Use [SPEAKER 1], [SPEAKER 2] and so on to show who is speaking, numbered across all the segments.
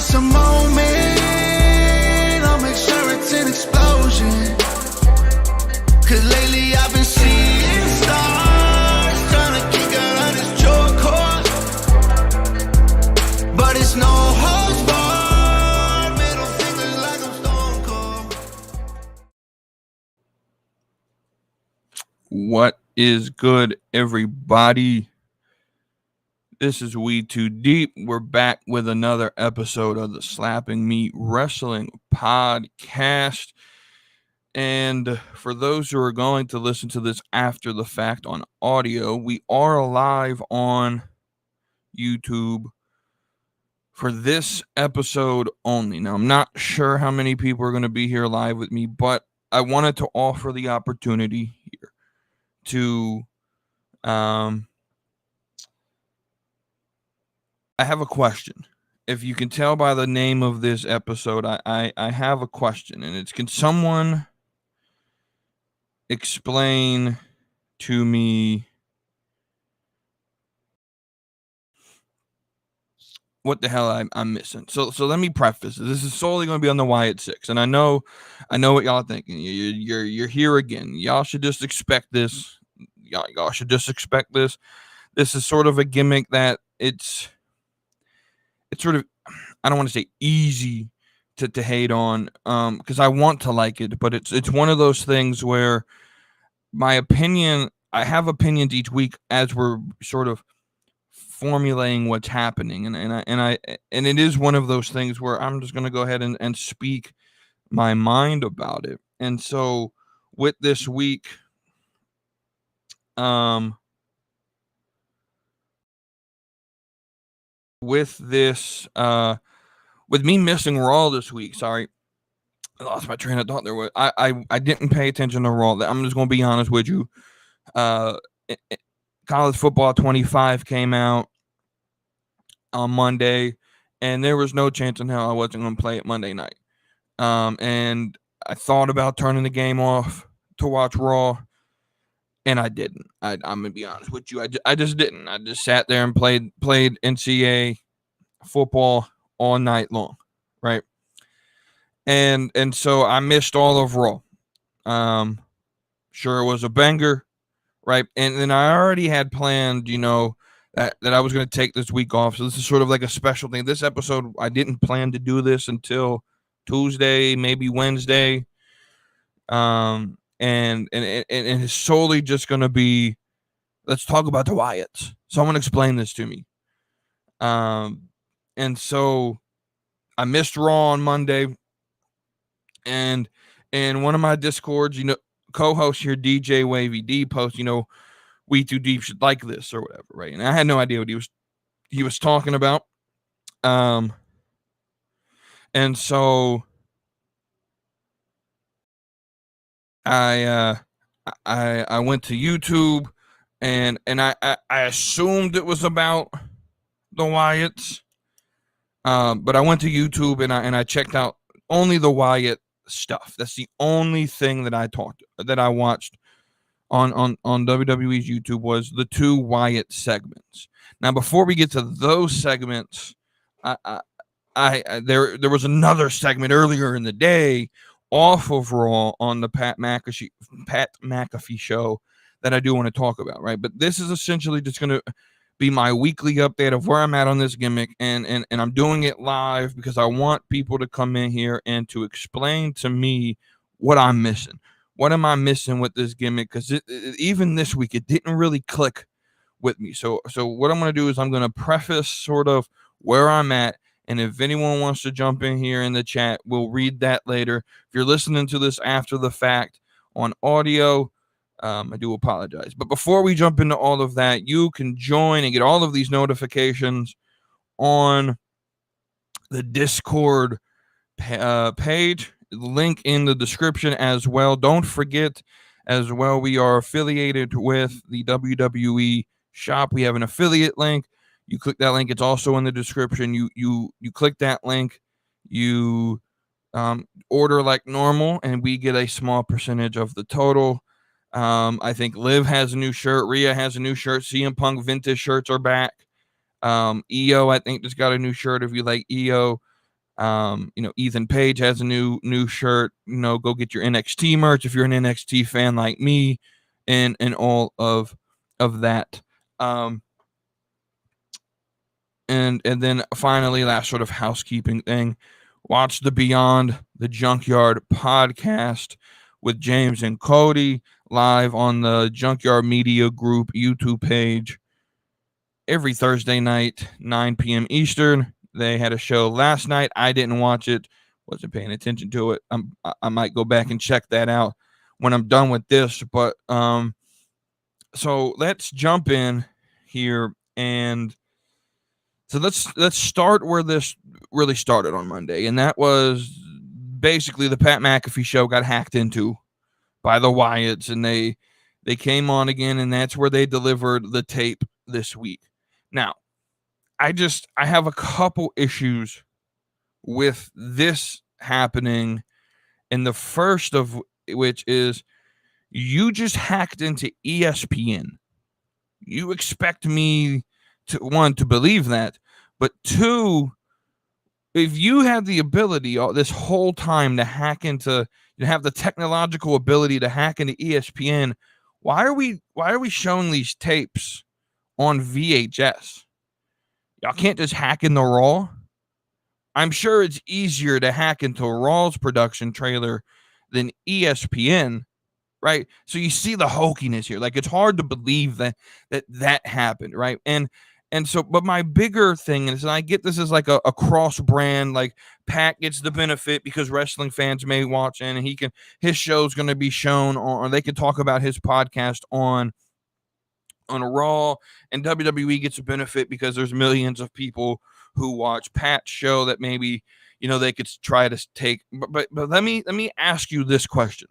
[SPEAKER 1] it's a moment, I'll make sure it's an explosion. Cause lately I've been seeing stars, trying to kick out on this short course. But it's no holds barred, middle fingers like I'm stone cold.
[SPEAKER 2] What is good, everybody? This is WeTooDeep. We're back with another episode of the Slapping Meat Wrestling Podcast. And for those who are going to listen to this after the fact on audio, we are live on YouTube for this episode only. Now, I'm not sure how many people are going to be here live with me, but I wanted to offer the opportunity here to I have a question. If you can tell by the name of this episode, I have a question, and it's, can someone explain to me what the hell I'm missing? So let me preface this. This is solely going to be on the Wyatt 6, and I know what y'all are thinking. You're here again. Y'all should just expect this. Y'all should just expect this. This is sort of a gimmick that it's sort of, I don't want to say easy to hate on, because I want to like it, but it's one of those things where my opinion, I have opinions each week as we're sort of formulating what's happening, and it is one of those things where I'm just going to go ahead and speak my mind about it. And so with this week, with me missing Raw this week, sorry, I lost my train of thought there. I didn't pay attention to Raw. I'm just going to be honest with you. College Football 25 came out on Monday, and there was no chance in hell I wasn't going to play it Monday night. And I thought about turning the game off to watch Raw, and I didn't. I'm going to be honest with you. I just didn't. I just sat there and played NCAA football all night long, right? And so I missed all of Raw. Sure, it was a banger, right? And then I already had planned, that I was going to take this week off. So this is sort of like a special thing. This episode, I didn't plan to do this until Tuesday, maybe Wednesday. And it's solely just going to be, let's talk about the Wyatts. Someone explain this to me. And so I missed Raw on Monday, and one of my Discords, co-host here, DJ Wavy D, post, WeTooDeep should like this or whatever, right? And I had no idea what he was talking about. And so I went to YouTube, and I assumed it was about the Wyatts. But I went to YouTube and I checked out only the Wyatt stuff. That's the only thing that I watched on WWE's YouTube, was the 2 Wyatt segments. Now, before we get to those segments, there was another segment earlier in the day off of Raw on the Pat McAfee show that I do want to talk about, right? But this is essentially just going to be my weekly update of where I'm at on this gimmick, and I'm doing it live because I want people to come in here and to explain to me what I'm missing. What am I missing with this gimmick? Because even this week, it didn't really click with me. So what I'm going to do is I'm going to preface sort of where I'm at, and if anyone wants to jump in here in the chat, we'll read that later. If you're listening to this after the fact on audio, I do apologize. But before we jump into all of that, you can join and get all of these notifications on the Discord page. Link in the description as well. Don't forget as well, we are affiliated with the WWE shop. We have an affiliate link. You click that link. It's also in the description. You click that link. You order like normal, and we get a small percentage of the total. I think Liv has a new shirt. Rhea has a new shirt. CM Punk vintage shirts are back. EO, I think, just got a new shirt if you like EO. Ethan Page has a new shirt. Go get your NXT merch if you're an NXT fan like me, and all of that. And then finally, last sort of housekeeping thing, watch the Beyond the Junkyard podcast with James and Cody live on the Junkyard Media Group YouTube page every Thursday night, 9 p.m. Eastern. They had a show last night. I didn't watch it, wasn't paying attention to it. I might go back and check that out when I'm done with this. But so let's jump in here, and so let's start where this really started on Monday, and that was basically the Pat McAfee show got hacked into by the Wyatts, and they came on again, and that's where they delivered the tape this week. Now, I have a couple issues with this happening, and the first of which is you just hacked into ESPN. You expect me to, one, to believe that, but two, if you had the ability this whole time to hack into, you have the technological ability to hack into ESPN, why are we showing these tapes on VHS? Y'all can't just hack into Raw. I'm sure it's easier to hack into Raw's production trailer than ESPN, right? So you see the hokiness here. Like, it's hard to believe that happened, right? And so, but my bigger thing is, and I get this is like a cross brand, like Pat gets the benefit because wrestling fans may watch in, and his show's going to be shown on, or they can talk about his podcast on Raw, and WWE gets a benefit because there's millions of people who watch Pat's show that maybe, they could try to take, but let me ask you this question.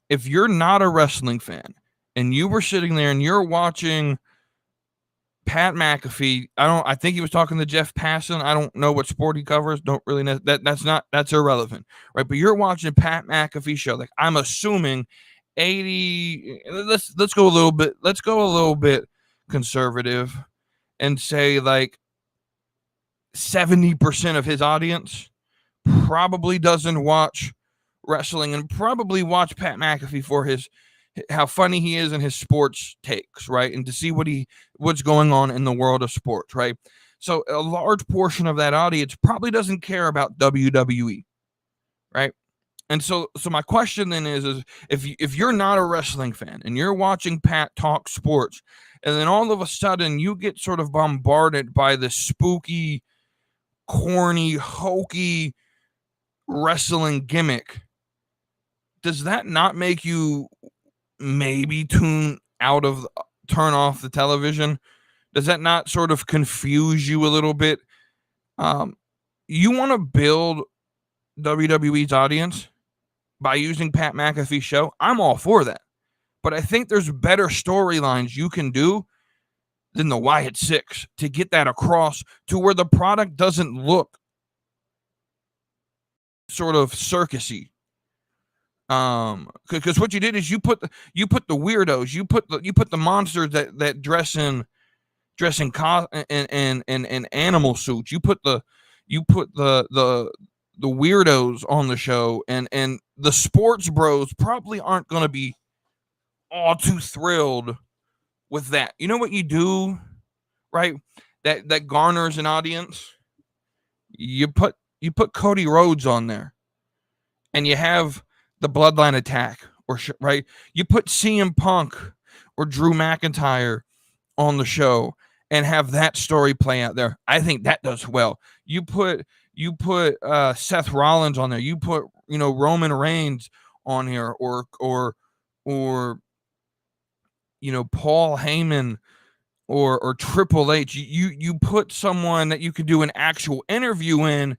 [SPEAKER 2] If you're not a wrestling fan and you were sitting there and you're watching Pat McAfee, I think he was talking to Jeff Passan. I don't know what sport he covers. Don't really know that's irrelevant, right? But you're watching Pat McAfee show. Like, I'm assuming 80, let's go a little bit conservative and say like 70% of his audience probably doesn't watch wrestling and probably watch Pat McAfee for how funny he is in his sports takes, right? And to see what's going on in the world of sports, right? So a large portion of that audience probably doesn't care about WWE, right? And so my question then is if you're not a wrestling fan and you're watching Pat talk sports, and then all of a sudden you get sort of bombarded by this spooky, corny, hokey wrestling gimmick, does that not make you maybe turn off the television? Does that not sort of confuse you a little bit? You want to build WWE's audience by using Pat McAfee's show? I'm all for that. But I think there's better storylines you can do than the Wyatt Six to get that across to where the product doesn't look sort of circusy. Because what you did is you put the weirdos, you put the monsters that dress in animal suits. You put the weirdos on the show, and the sports bros probably aren't going to be all too thrilled with that. You know what you do, right? That garners an audience. You put Cody Rhodes on there, and you have the Bloodline Attack, right? You put CM Punk or Drew McIntyre on the show and have that story play out there. I think that does well. You put Seth Rollins on there. You put Roman Reigns on here, or Paul Heyman or Triple H. You put someone that you could do an actual interview in,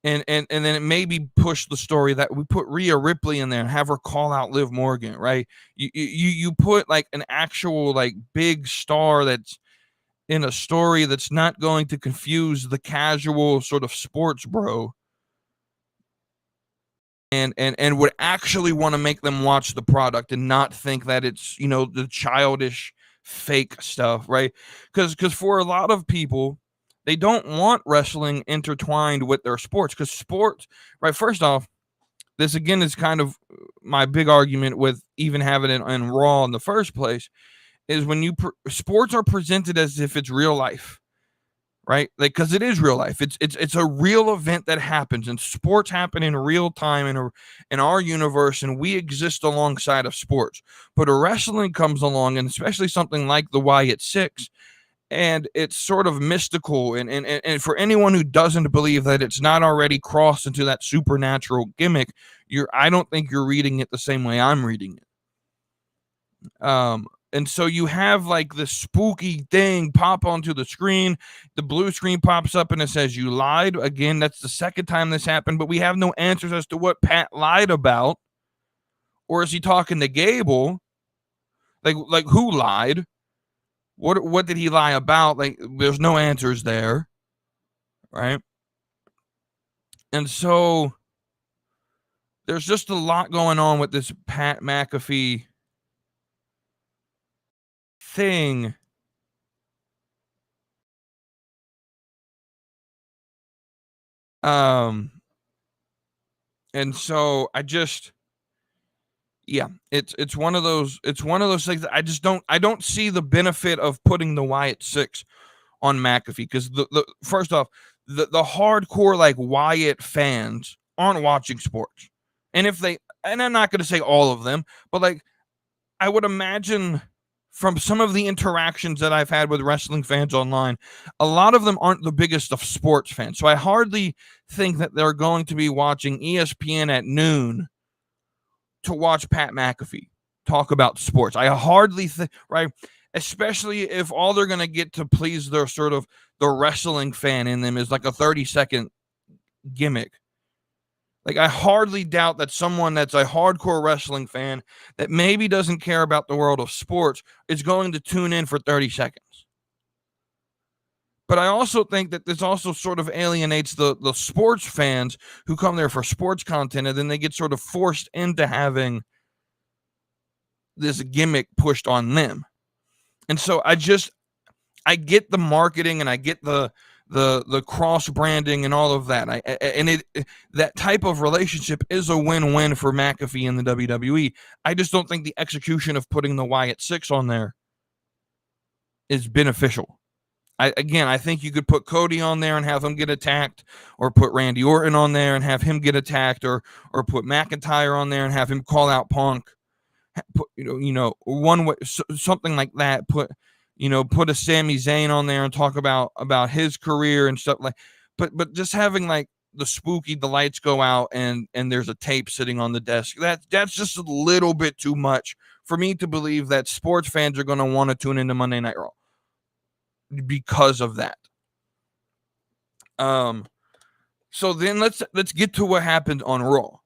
[SPEAKER 2] and then it maybe push the story that we put Rhea Ripley in there and have her call out Liv Morgan, right? You put like an actual like big star that's in a story that's not going to confuse the casual sort of sports bro, and would actually want to make them watch the product and not think that it's the childish fake stuff, right? Because for a lot of people, They don't want wrestling intertwined with their sports, because sports, right? First off, this again is kind of my big argument with even having it in Raw in the first place, is when sports are presented as if it's real life, right? Like, because it is real life. It's a real event that happens, and sports happen in real time in our universe, and we exist alongside of sports. But a wrestling comes along, and especially something like the Wyatt Six, and it's sort of mystical, and for anyone who doesn't believe that it's not already crossed into that supernatural gimmick, I don't think you're reading it the same way I'm reading it. And so you have like this spooky thing pop onto the screen. The blue screen pops up and it says, "You lied." Again, that's the second time this happened, but we have no answers as to what Pat lied about. Or is he talking to Gable? Like who lied? What did he lie about? Like, there's no answers there, right? And so there's just a lot going on with this Pat McAfee thing. And so it's one of those things that I don't see the benefit of putting the Wyatt Six on McAfee, because the first off, the hardcore like Wyatt fans aren't watching sports. And I'm not going to say all of them, but like, I would imagine from some of the interactions that I've had with wrestling fans online, a lot of them aren't the biggest of sports fans. So I hardly think that they're going to be watching ESPN at noon to watch Pat McAfee talk about sports. I hardly think, right? Especially if all they're going to get to please their sort of the wrestling fan in them is like a 30-second gimmick. Like, I hardly doubt that someone that's a hardcore wrestling fan that maybe doesn't care about the world of sports is going to tune in for 30 seconds. But I also think that this also sort of alienates the sports fans who come there for sports content, and then they get sort of forced into having this gimmick pushed on them. And so I get the marketing, and I get the cross branding and all of that. That type of relationship is a win-win for McAfee and the WWE. I just don't think the execution of putting the Wyatt Six on there is beneficial. I think you could put Cody on there and have him get attacked, or put Randy Orton on there and have him get attacked, or put McIntyre on there and have him call out Punk. Put, one way, something like that. Put a Sami Zayn on there and talk about his career and stuff like. But just having like the lights go out and there's a tape sitting on the desk, that's just a little bit too much for me to believe that sports fans are going to want to tune into Monday Night Raw because of that. So then let's get to what happened on Raw.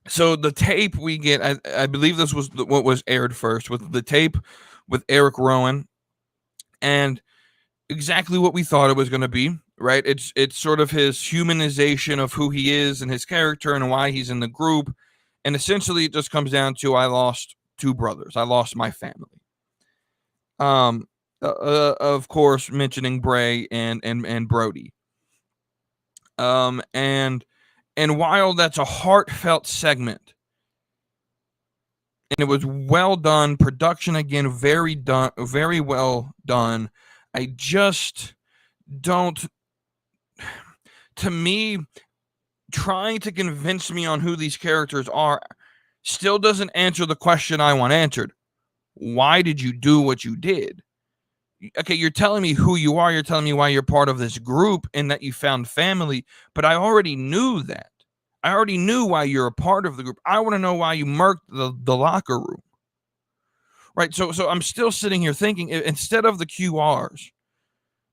[SPEAKER 2] So the tape we get, I believe this was what was aired first, with the tape with Eric Rowan, and exactly what we thought it was going to be, right? It's sort of his humanization of who he is and his character and why he's in the group. And essentially it just comes down to, I lost two brothers. I lost my family. Of course, mentioning Bray and Brody. And while that's a heartfelt segment, and it was well done, production again, very well done, I just don't, to me, trying to convince me on who these characters are still doesn't answer the question I want answered. Why did you do what you did? Okay, you're telling me who you are. You're telling me why you're part of this group and that you found family. But I already knew that. I already knew why you're a part of the group. I want to know why you murked the locker room. Right? So I'm still sitting here thinking, instead of the QRs,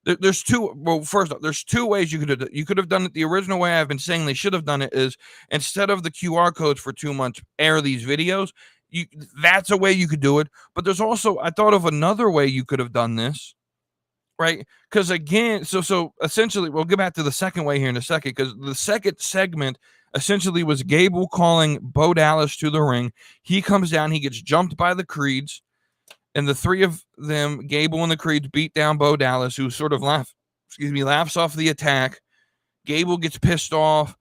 [SPEAKER 2] there's two. Well, first off, there's two ways you could have done it. The original way I've been saying they should have done it is, instead of the QR codes for 2 months, air these videos. That's a way you could do it. But there's also, I thought of another way you could have done this, right? Because again, so essentially, we'll get back to the second way here in a second, because the second segment essentially was Gable calling Bo Dallas to the ring. He comes down, he gets jumped by the Creeds, And the three of them, Gable and the Creeds, beat down Bo Dallas, who sort of laughs off the attack. Gable gets pissed off.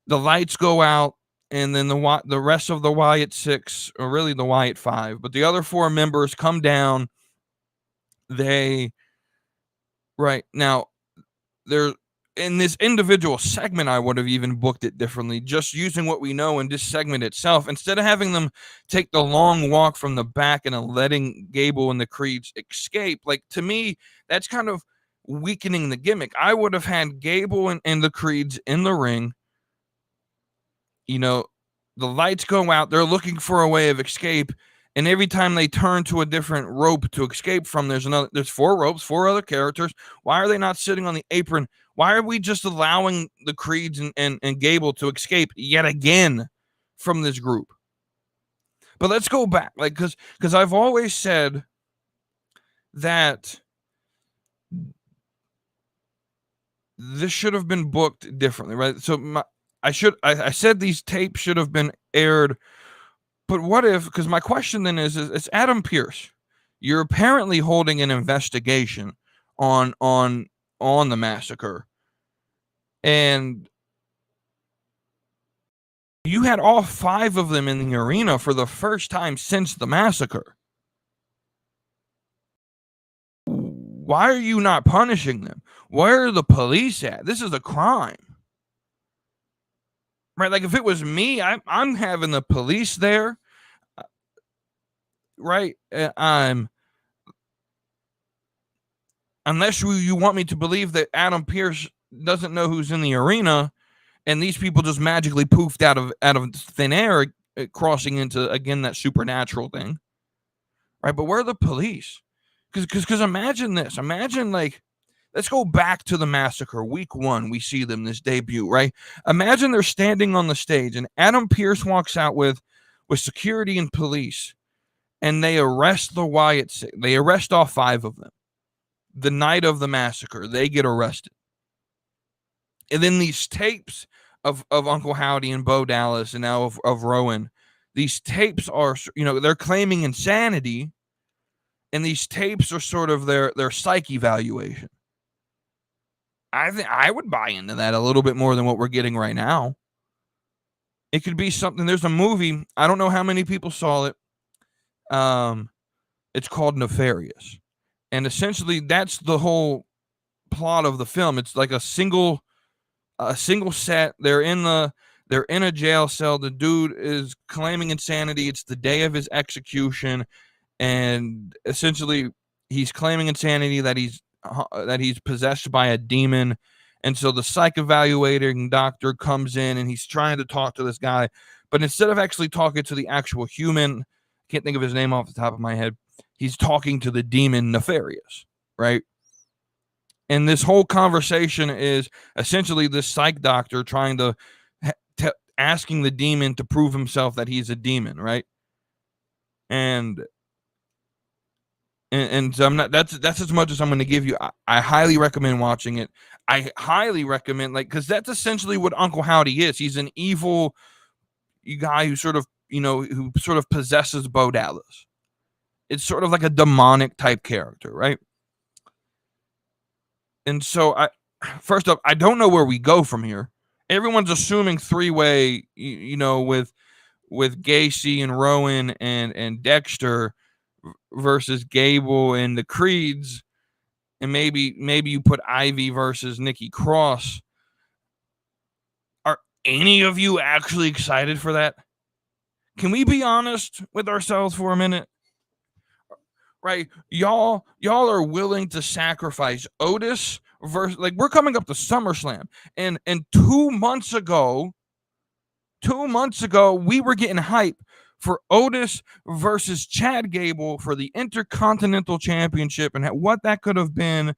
[SPEAKER 2] The lights go out, and then the rest of the Wyatt 6, or really the Wyatt 5, but the other 4 members come down. Right now, they're in this individual segment. I would have even booked it differently, just using what we know in this segment itself. Instead of having them take the long walk from the back and letting Gable and the Creeds escape, like, to me, that's kind of weakening the gimmick. I would have had Gable and the Creeds in the ring. The lights go out. They're looking for a way of escape. And every time they turn to a different rope to escape from, there's 4 ropes, 4 other characters. Why are they not sitting on the apron? Why are we just allowing the Creeds and Gable to escape yet again from this group? But let's go back, because I've always said that this should have been booked differently, right? So I said these tapes should have been aired. But what if, because my question then is it's Adam Pearce. You're apparently holding an investigation on the massacre. And you had all 5 of them in the arena for the first time since the massacre. Why are you not punishing them? Where are the police at? This is a crime. Right? Like, if it was me, I'm having the police there. Right? Unless you want me to believe that Adam Pearce doesn't know who's in the arena, and these people just magically poofed out of thin air, crossing into, again, that supernatural thing. Right? But where are the police? Because imagine this. Imagine, let's go back to the massacre. Week 1, we see them, this debut, right? Imagine they're standing on the stage, and Adam Pearce walks out with security and police, and they arrest the Wyatts. They arrest all 5 of them. The night of the massacre, they get arrested. And then these tapes of Uncle Howdy and Bo Dallas, and now of Rowan, these tapes are, they're claiming insanity, and these tapes are sort of their psych evaluation. I think I would buy into that a little bit more than what we're getting right now. It could be something. There's a movie. I don't know how many people saw it. It's called Nefarious. And essentially that's the whole plot of the film. It's like a single set. They're in a jail cell. The dude is claiming insanity. It's the day of his execution. And essentially he's claiming insanity, that he's possessed by a demon. And so the psych evaluating doctor comes in, and he's trying to talk to this guy, but instead of actually talking to the actual human, I can't think of his name off the top of my head, he's talking to the demon Nefarious, right? And this whole conversation is essentially this psych doctor trying to asking the demon to prove himself that he's a demon, right? And so I'm not. That's as much as I'm going to give you. I highly recommend watching it. I highly recommend, because that's essentially what Uncle Howdy is. He's an evil guy who sort of possesses Bo Dallas. It's sort of like a demonic type character, right? And so first up, I don't know where we go from here. Everyone's assuming 3-way, with Gacy and Rowan and Dexter versus Gable and the Creeds, and maybe you put Ivy versus Nikki Cross. Are any of you actually excited for that? Can we be honest with ourselves for a minute? Right, y'all are willing to sacrifice Otis versus, we're coming up to SummerSlam, and 2 months ago we were getting hype for Otis versus Chad Gable for the Intercontinental Championship, and what that could have been,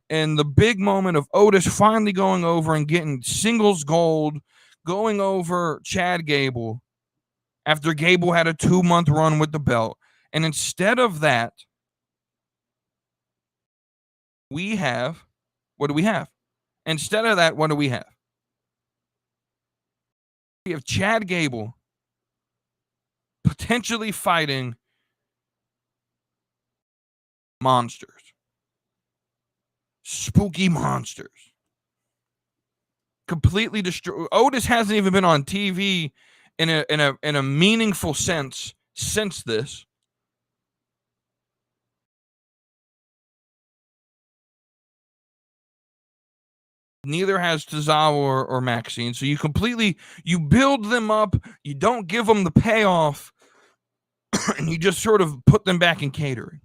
[SPEAKER 2] and the big moment of Otis finally going over and getting singles gold, going over Chad Gable after Gable had a 2-month run with the belt. And instead of that, what do we have? Instead of that, what do we have? We have Chad Gable potentially fighting monsters. Spooky monsters. Completely destroyed. Otis hasn't even been on TV in a meaningful sense since this. Neither has Tozawa or Maxine. So you build them up, you don't give them the payoff, and you just sort of put them back in catering.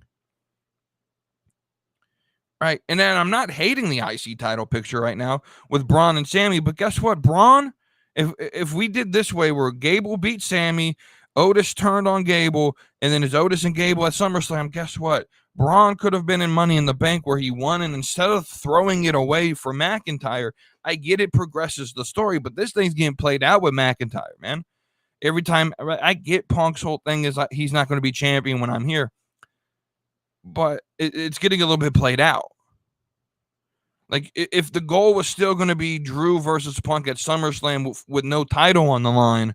[SPEAKER 2] Right. And then I'm not hating the IC title picture right now with Braun and Sammy, but guess what? Braun, if we did this way where Gable beat Sammy, Otis turned on Gable, and then it's Otis and Gable at SummerSlam, guess what? Braun could have been in Money in the Bank where he won, and instead of throwing it away for McIntyre, I get it progresses the story, but this thing's getting played out with McIntyre, man. Every time I get Punk's whole thing is like he's not going to be champion when I'm here. But it's getting a little bit played out. Like, if the goal was still going to be Drew versus Punk at SummerSlam with no title on the line,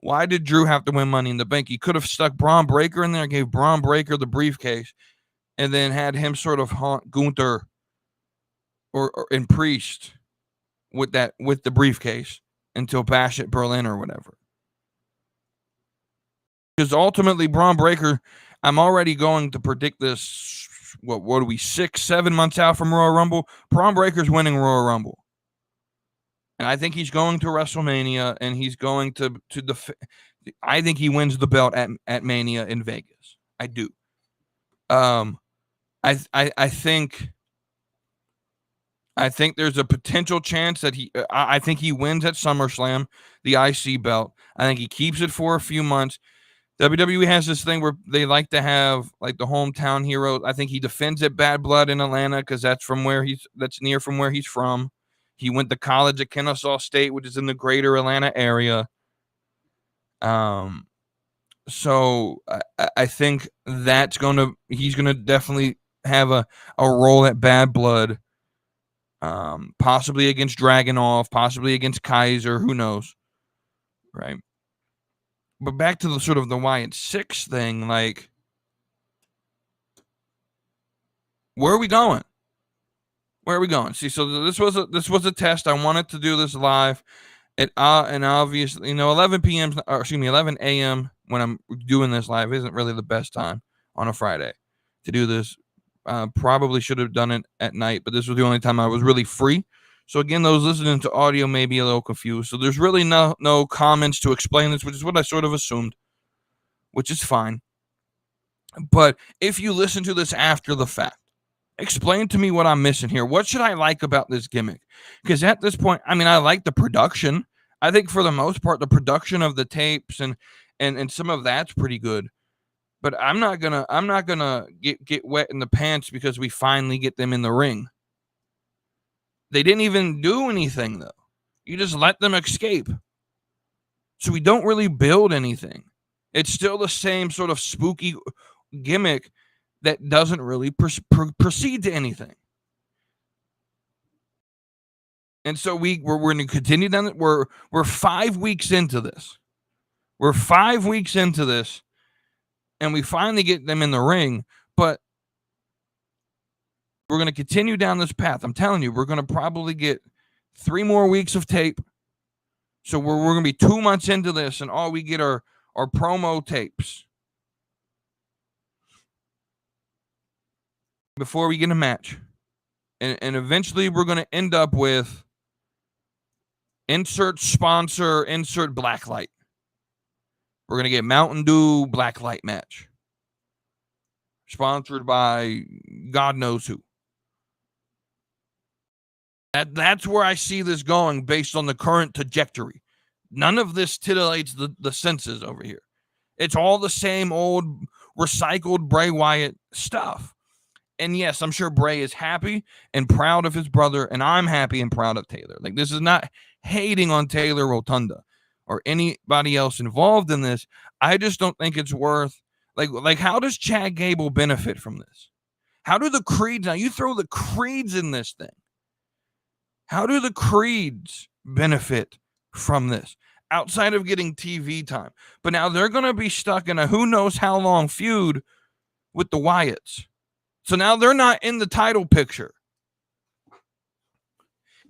[SPEAKER 2] why did Drew have to win Money in the Bank? He could have stuck Braun Breaker in there, gave Braun Breaker the briefcase, and then had him sort of haunt Gunther or and Priest with the briefcase until Bash at Berlin or whatever. Because ultimately, Braun Breaker, I'm already going to predict this. What are we, 6-7 months out from Royal Rumble? Braun Breaker's winning Royal Rumble. And I think he's going to WrestleMania, and he's going to I think he wins the belt at Mania in Vegas. I do. I think there's a potential chance that I think he wins at SummerSlam, the IC belt. I think he keeps it for a few months. WWE has this thing where they like to have like the hometown hero. I think he defends at Bad Blood in Atlanta because that's near from where he's from. He went to college at Kennesaw State, which is in the greater Atlanta area. So I think he's gonna definitely have a role at Bad Blood. Possibly against Dragunov, possibly against Kaiser, who knows, right? But back to the sort of the Wyatt 6 thing, like, where are we going? Where are we going? See, so this was a test. I wanted to do this live, and obviously, 11 a.m. when I'm doing this live isn't really the best time on a Friday to do this. Probably should have done it at night, but this was the only time I was really free. So again, those listening to audio may be a little confused. So there's really no comments to explain this, which is what I sort of assumed, which is fine. But if you listen to this after the fact, explain to me what I'm missing here. What should I like about this gimmick? Because at this point, I mean, I like the production. I think for the most part, the production of the tapes and some of that's pretty good. But I'm not gonna get wet in the pants because we finally get them in the ring. They didn't even do anything, though. You just let them escape. So we don't really build anything. It's still the same sort of spooky gimmick that doesn't really proceed to anything. And so we're going to continue down. We're 5 weeks into this. We're 5 weeks into this, and we finally get them in the ring, but we're going to continue down this path. I'm telling you, we're going to probably get 3 more weeks of tape. So we're going to be 2 months into this, and all we get are promo tapes before we get a match. And eventually we're going to end up with insert sponsor, insert blacklight. We're going to get Mountain Dew blacklight match. Sponsored by God knows who. That's where I see this going based on the current trajectory. None of this titillates the senses over here. It's all the same old recycled Bray Wyatt stuff. And yes, I'm sure Bray is happy and proud of his brother, and I'm happy and proud of Taylor. Like, this is not hating on Taylor Rotunda or anybody else involved in this. I just don't think it's worth, like how does Chad Gable benefit from this? How do the Creeds, now you throw the Creeds in this thing. How do the Creeds benefit from this outside of getting TV time? But now they're going to be stuck in a who knows how long feud with the Wyatts. So now they're not in the title picture.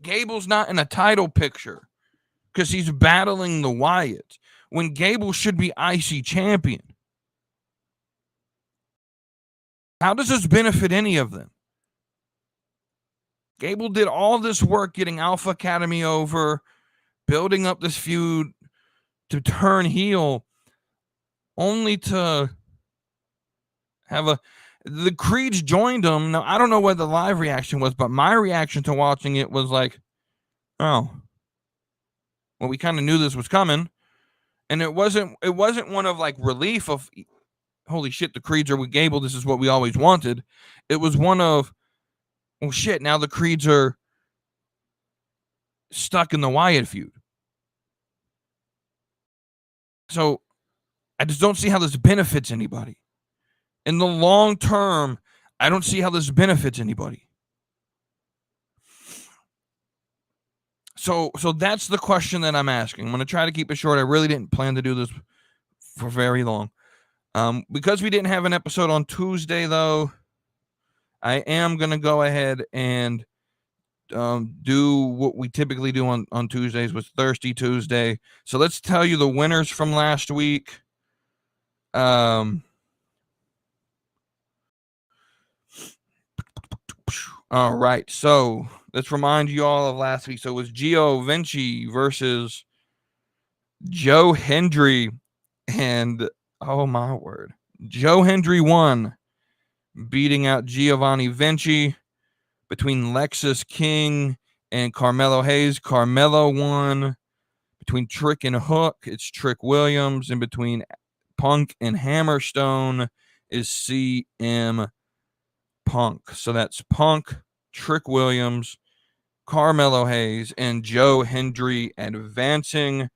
[SPEAKER 2] Gable's not in a title picture because he's battling the Wyatt when Gable should be IC champion. How does this benefit any of them? Gable did all this work getting Alpha Academy over, building up this feud to turn heel, only to have the Creeds joined him. Now, I don't know what the live reaction was, but my reaction to watching it was like, oh, well, we kind of knew this was coming. And it wasn't one of like relief of, holy shit, the Creeds are with Gable. This is what we always wanted. It was one of, oh shit, now the Creeds are stuck in the Wyatt feud. So I just don't see how this benefits anybody. In the long term, I don't see how this benefits anybody. So that's the question that I'm asking. I'm going to try to keep it short. I really didn't plan to do this for very long. Because we didn't have an episode on Tuesday, though, I am going to go ahead and do what we typically do on Tuesdays with Thirsty Tuesday. So let's tell you the winners from last week. All right, so let's remind you all of last week. So it was Gio Vinci versus Joe Hendry, and oh my word, Joe Hendry won, beating out Giovanni Vinci. Between Lexus King and Carmelo Hayes, Carmelo won. Between Trick and Hook, it's Trick Williams. And between Punk and Hammerstone is CM Punk. So that's Punk, Trick Williams, Carmelo Hayes, and Joe Hendry advancing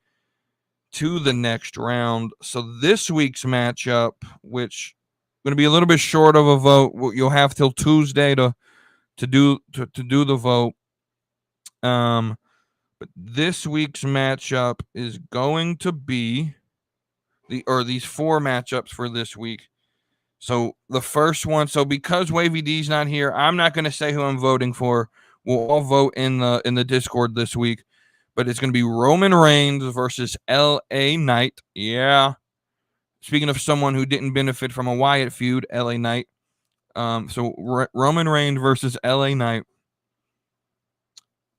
[SPEAKER 2] to the next round. So this week's matchup, which is going to be a little bit short of a vote, you'll have till Tuesday to do the vote. But this week's matchup is going to be these four matchups for this week. So the first one, so because Wavy D's not here, I'm not going to say who I'm voting for. We'll all vote in the Discord this week. But it's going to be Roman Reigns versus LA Knight. Yeah. Speaking of someone who didn't benefit from a Wyatt feud, LA Knight. So Roman Reigns versus LA Knight.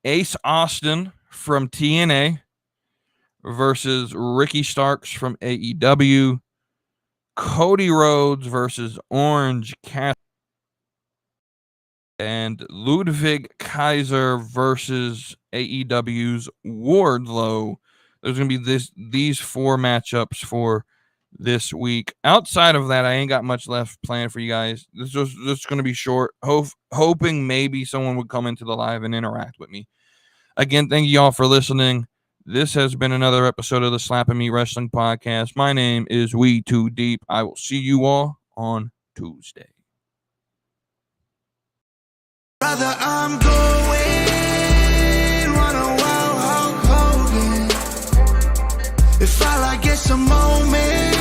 [SPEAKER 2] Ace Austin from TNA versus Ricky Starks from AEW. Cody Rhodes versus Orange Cassidy. And Ludwig Kaiser versus AEW's Wardlow. There's going to be these four matchups for this week. Outside of that, I ain't got much left planned for you guys. This is going to be short. Hoping maybe someone would come into the live and interact with me. Again, thank you all for listening. This has been another episode of the Slapping Me Wrestling Podcast. My name is WeTooDeep. I will see you all on Tuesday.
[SPEAKER 1] Brother, I'm going run a wild Hulk Hogan. If I like get some moment.